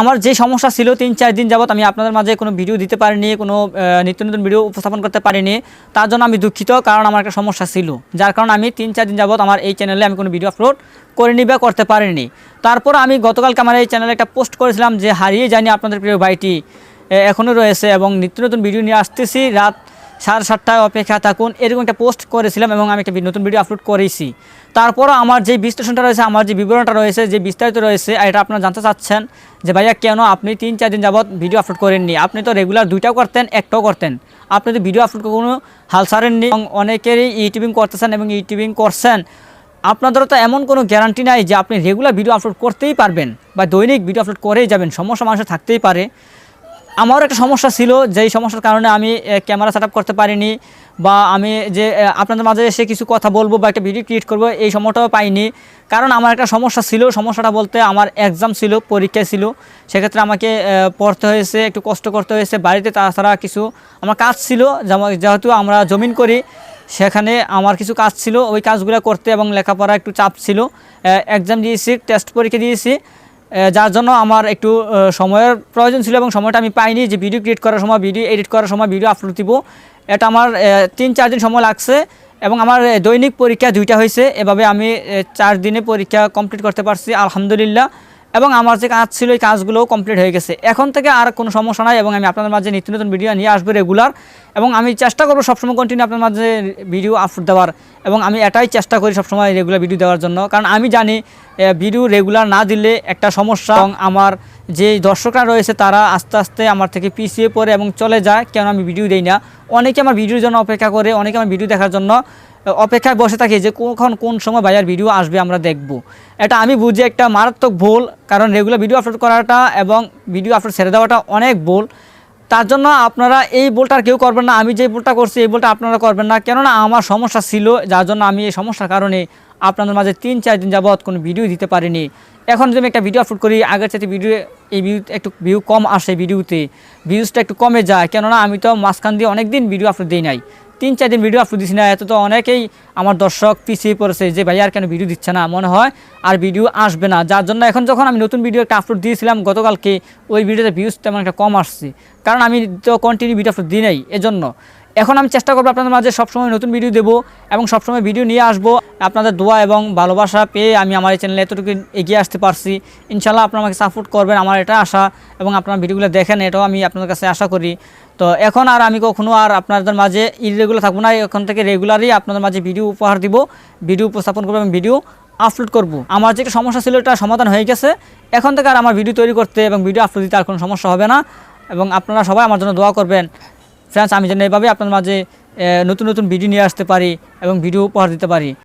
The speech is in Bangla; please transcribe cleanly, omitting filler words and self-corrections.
আমার যে সমস্যা ছিল 3-4 দিন যাবত আমি আপনাদের মাঝে কোনো ভিডিও দিতে পারিনি, কোনো নিত্য নতুন ভিডিও উপস্থাপন করতে পারিনি। তার জন্য আমি দুঃখিত, কারণ আমার একটা সমস্যা ছিল, যার কারণে আমি 3-4 দিন যাবত আমার এই চ্যানেলে আমি কোনো ভিডিও আপলোড করিনি বা করতে পারিনি। তারপর আমি গতকালকে আমার এই চ্যানেলে একটা পোস্ট করেছিলাম যে হারিয়ে যায়নি আপনাদের প্রিয় ভাইটি, এখনও রয়েছে এবং নিত্য নতুন ভিডিও নিয়ে আসতেছি, রাত 7:30টায় অপেক্ষা থাকুন, এরকম একটা পোস্ট করেছিলাম এবং আমি একটা নতুন ভিডিও আপলোড করেছি। তারপরও আমার যে বিশ্লেষণটা রয়েছে, আমার যে বিবরণটা রয়েছে, যে বিস্তারিত রয়েছে, এটা আপনারা জানতে চাচ্ছেন যে ভাইয়া কেন আপনি 3-4 দিন যাবত ভিডিও আপলোড করেননি। আপনি তো রেগুলার 2টাও করতেন, একটাও করতেন, আপনি তো ভিডিও আপলোড কোনো হাল ছাড়েননি। এবং অনেকেরই ইউটিউবিং করতেছেন এবং ইউটিউবিং করছেন, আপনাদেরও তো এমন কোনো গ্যারান্টি নাই যে আপনি রেগুলার ভিডিও আপলোড করতেই পারবেন বা দৈনিক ভিডিও আপলোড করেই যাবেন। সমস্যা মানুষের থাকতেই পারে। আমারও একটা সমস্যা ছিল, যেই সমস্যার কারণে আমি ক্যামেরা সেট করতে পারিনি, বা আমি যে আপনাদের মাঝে এসে কিছু কথা বলবো বা একটা ভিডিও ক্রিয়েট করবো, এই সময়টাও পাইনি। কারণ আমার একটা সমস্যা ছিল, সমস্যাটা বলতে আমার এক্সাম ছিল, পরীক্ষা ছিল, সেক্ষেত্রে আমাকে পড়তে হয়েছে, একটু কষ্ট করতে হয়েছে বাড়িতে। তাছাড়া কিছু আমার কাজ ছিল, যেহেতু আমরা জমিন করি, সেখানে আমার কিছু কাজ ছিল, ওই কাজগুলো করতে এবং লেখাপড়া একটু চাপ ছিল। এক্সাম দিয়েছি, টেস্ট পরীক্ষা দিয়েছি, যার জন্য আমার একটু সময়ের প্রয়োজন ছিল এবং সময়টা আমি পাইনি যে ভিডিও ক্রিয়েট করার সময়, ভিডিও এডিট করার সময়, ভিডিও আপলোড দিব। এটা আমার 3-4 দিন সময় লাগছে এবং আমার দৈনিক পরীক্ষা 2টা হয়েছে। এভাবে আমি 4 দিনে পরীক্ষা কমপ্লিট করতে পারছি আলহামদুলিল্লাহ। এবং আমার যে কাজ ছিল, এই কাজগুলোও কমপ্লিট হয়ে গেছে। এখন থেকে আর কোনো সমস্যা নাই এবং আমি আপনাদের মাঝে নিত্য নতুন ভিডিও নিয়ে আসবো রেগুলার, এবং আমি চেষ্টা করবো সবসময় কন্টিনিউ আপনার মাঝে ভিডিও আপলোড দেওয়ার, এবং আমি এটাই চেষ্টা করি সবসময় রেগুলার ভিডিও দেওয়ার জন্য। কারণ আমি জানি ভিডিও রেগুলার না দিলে একটা সমস্যা, এবং আমার যে দর্শকরা রয়েছে তারা আস্তে আস্তে আমার থেকে পিছিয়ে পড়ে এবং চলে যায়, কেন আমি ভিডিও দেই না। অনেকে আমার ভিডিওর জন্য অপেক্ষা করে, অনেকে আমার ভিডিও দেখার জন্য অপেক্ষায় বসে থাকে যে কখন কোন সময় ভাইয়ার ভিডিও আসবে আমরা দেখব। এটা আমি বুঝি একটা মারাত্মক ভুল, কারণ রেগুলার ভিডিও আপলোড করাটা এবং ভিডিও আপলোড ছেড়ে দেওয়াটা অনেক ভুল। তার জন্য আপনারা এই ভুলটা আর কেউ করবেন না। আমি যে ভুলটা করছি এই ভুলটা আপনারা করবেন না, কেননা আমার সমস্যা ছিল, যার জন্য আমি এই সমস্যার কারণে আপনাদের মাঝে 3-4 দিন যাবৎ কোনো ভিডিও দিতে পারিনি। এখন যদি আমি একটা ভিডিও আপলোড করি, আগের চাইতে এই ভিউ একটু ভিউ কম আসে, ভিডিওতে ভিউজটা একটু কমে যায়, কেননা আমি তো মাঝখান দিয়ে অনেক দিন ভিডিও আপলোড দিই নাই, 3-4 দিন ভিডিও আপলোড দিচ্ছি না। এত তো অনেকেই আমার দর্শক পিছিয়ে পড়েছে যে ভাই আর কেন ভিডিও দিচ্ছে না, মনে হয় আর ভিডিও আসবে না। যার জন্য এখন যখন আমি নতুন ভিডিও একটা আপলোড দিয়েছিলাম গতকালকে, ওই ভিডিওতে ভিউজ তেমন একটা কম আসছে, কারণ আমি তো কন্টিনিউ ভিডিও আপলোড দিই নাই। এজন্য এখন আমি চেষ্টা করবো আপনাদের মাঝে সবসময় নতুন ভিডিও দেবো এবং সবসময় ভিডিও নিয়ে আসবো। আপনাদের দোয়া এবং ভালোবাসা পেয়ে আমি আমার এই চ্যানেলে এতটুকু এগিয়ে আসতে পারছি। ইনশাল্লাহ আপনারা আমাকে সাপোর্ট করবেন, আমার এটা আশা, এবং আপনারা ভিডিওগুলো দেখেন, এটাও আমি আপনাদের কাছে আশা করি। তো এখন আর আমি কখনো আর আপনাদের মাঝে ইরেগুলার থাকবো না, এখন থেকে রেগুলারই আপনাদের মাঝে ভিডিও উপহার দিব, ভিডিও উপস্থাপন করবো এবং ভিডিও আপলোড করব। আমার যে একটা সমস্যা ছিল এটা সমাধান হয়ে গেছে। এখন থেকে আর আমার ভিডিও তৈরি করতে এবং ভিডিও আপলোড দিতে আর কোনো সমস্যা হবে না, এবং আপনারা সবাই আমার জন্য দোয়া করবেন ফ্রেন্ডস, আমি যেন এভাবে আপনাদের মাঝে নতুন নতুন ভিডিও নিয়ে আসতে পারি এবং ভিডিও উপহার দিতে পারি।